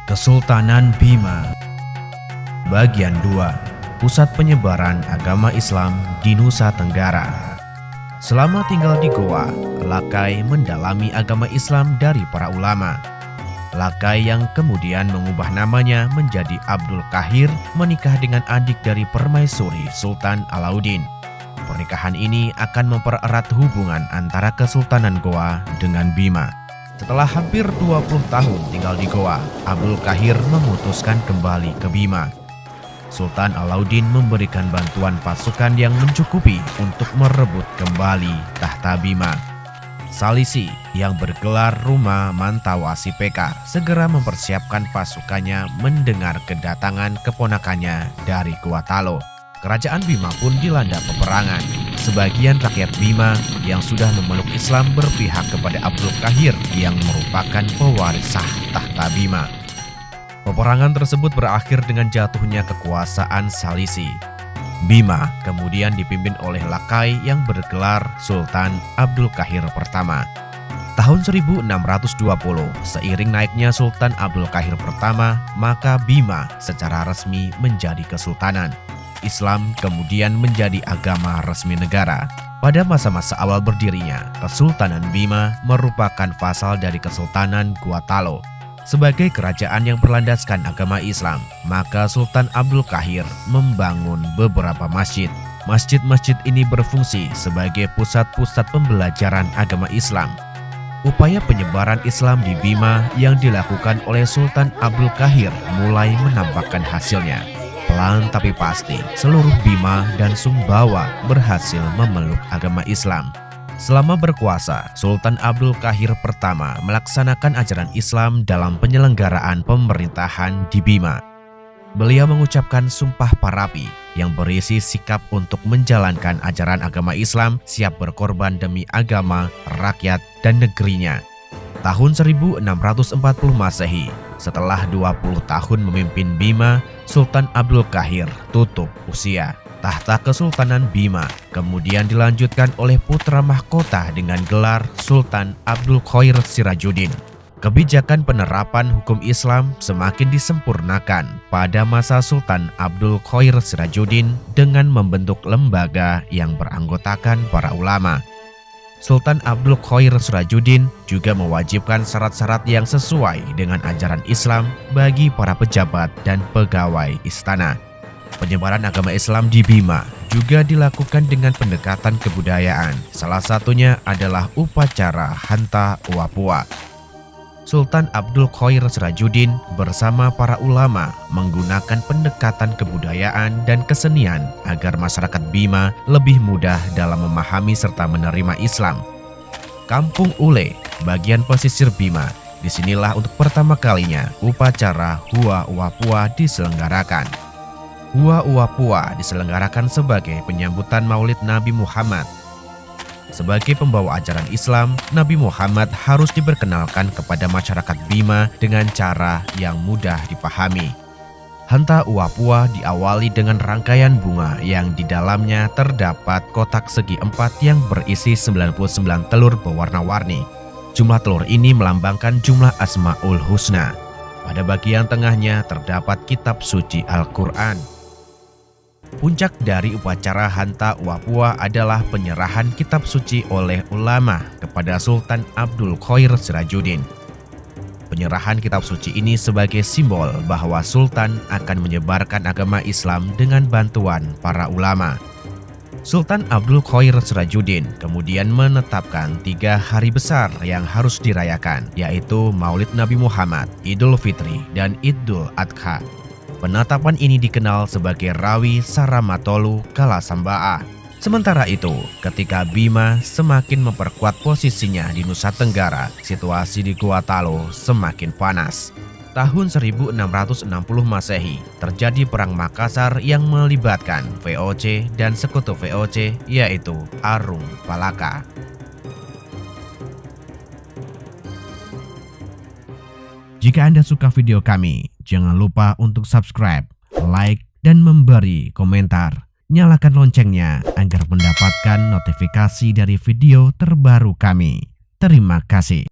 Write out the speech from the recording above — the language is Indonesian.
Kesultanan Bima Bagian 2. Pusat penyebaran agama Islam di Nusa Tenggara. Selama tinggal di Goa, Lakai mendalami agama Islam dari para ulama. Lakai yang kemudian mengubah namanya menjadi Abdul Qahir menikah dengan adik dari permaisuri Sultan Alauddin. Pernikahan ini akan mempererat hubungan antara Kesultanan Goa dengan Bima. Setelah hampir 20 tahun tinggal di Goa, Abdul Qahir memutuskan kembali ke Bima. Sultan Alauddin memberikan bantuan pasukan yang mencukupi untuk merebut kembali tahta Bima. Salisi yang bergelar Ruma Mantawasi Peka segera mempersiapkan pasukannya mendengar kedatangan keponakannya dari Kuatalo. Kerajaan Bima pun dilanda peperangan. Sebagian rakyat Bima yang sudah memeluk Islam berpihak kepada Abdul Qahir yang merupakan pewaris sah tahta Bima. Peperangan tersebut berakhir dengan jatuhnya kekuasaan Salisi. Bima kemudian dipimpin oleh Lakai yang bergelar Sultan Abdul Qahir pertama. Tahun 1620, seiring naiknya Sultan Abdul Qahir pertama, maka Bima secara resmi menjadi kesultanan. Islam kemudian menjadi agama resmi negara. Pada masa-masa awal berdirinya, Kesultanan Bima merupakan vasal dari Kesultanan Kuatalo. Sebagai kerajaan yang berlandaskan agama Islam, maka Sultan Abdul Qahir membangun beberapa masjid. Masjid-masjid ini berfungsi sebagai pusat-pusat pembelajaran agama Islam. Upaya penyebaran Islam di Bima yang dilakukan oleh Sultan Abdul Qahir mulai menampakkan hasilnya. Pelan tapi pasti, seluruh Bima dan Sumbawa berhasil memeluk agama Islam. Selama berkuasa, Sultan Abdul Qahir pertama melaksanakan ajaran Islam dalam penyelenggaraan pemerintahan di Bima. Beliau mengucapkan Sumpah Parapi yang berisi sikap untuk menjalankan ajaran agama Islam, siap berkorban demi agama, rakyat, dan negerinya. Tahun 1640 Masehi, setelah 20 tahun memimpin Bima, Sultan Abdul Qahir tutup usia. Tahta Kesultanan Bima kemudian dilanjutkan oleh putra mahkota dengan gelar Sultan Abdul Qair Sirajuddin. Kebijakan penerapan hukum Islam semakin disempurnakan pada masa Sultan Abdul Qair Sirajuddin dengan membentuk lembaga yang beranggotakan para ulama. Sultan Abdul Qair Sirajuddin juga mewajibkan syarat-syarat yang sesuai dengan ajaran Islam bagi para pejabat dan pegawai istana. Penyebaran agama Islam di Bima juga dilakukan dengan pendekatan kebudayaan. Salah satunya adalah upacara Hanta Uapua. Sultan Abdul Qair Sirajuddin bersama para ulama menggunakan pendekatan kebudayaan dan kesenian agar masyarakat Bima lebih mudah dalam memahami serta menerima Islam. Kampung Ule, bagian pesisir Bima, disinilah untuk pertama kalinya upacara Hua Uapua diselenggarakan. Hua Uapua diselenggarakan sebagai penyambutan Maulid Nabi Muhammad. Sebagai pembawa ajaran Islam, Nabi Muhammad harus diperkenalkan kepada masyarakat Bima dengan cara yang mudah dipahami. Hanta Uapua diawali dengan rangkaian bunga yang di dalamnya terdapat kotak segi empat yang berisi 99 telur berwarna-warni. Jumlah telur ini melambangkan jumlah Asmaul Husna. Pada bagian tengahnya terdapat kitab suci Al-Quran. Puncak dari upacara Hanta Uapua adalah penyerahan kitab suci oleh ulama kepada Sultan Abdul Qair Sirajuddin. Penyerahan kitab suci ini sebagai simbol bahwa Sultan akan menyebarkan agama Islam dengan bantuan para ulama. Sultan Abdul Qair Sirajuddin kemudian menetapkan 3 hari besar yang harus dirayakan, yaitu Maulid Nabi Muhammad, Idul Fitri, dan Idul Adha. Penetapan ini dikenal sebagai Rawi Saramatolu Kalasambaa. Sementara itu, ketika Bima semakin memperkuat posisinya di Nusa Tenggara, situasi di Kuatalo semakin panas. Tahun 1660 Masehi, terjadi Perang Makassar yang melibatkan VOC dan sekutu VOC, yaitu Arung Palaka. Jika Anda suka video kami, jangan lupa untuk subscribe, like, dan memberi komentar. Nyalakan loncengnya agar mendapatkan notifikasi dari video terbaru kami. Terima kasih.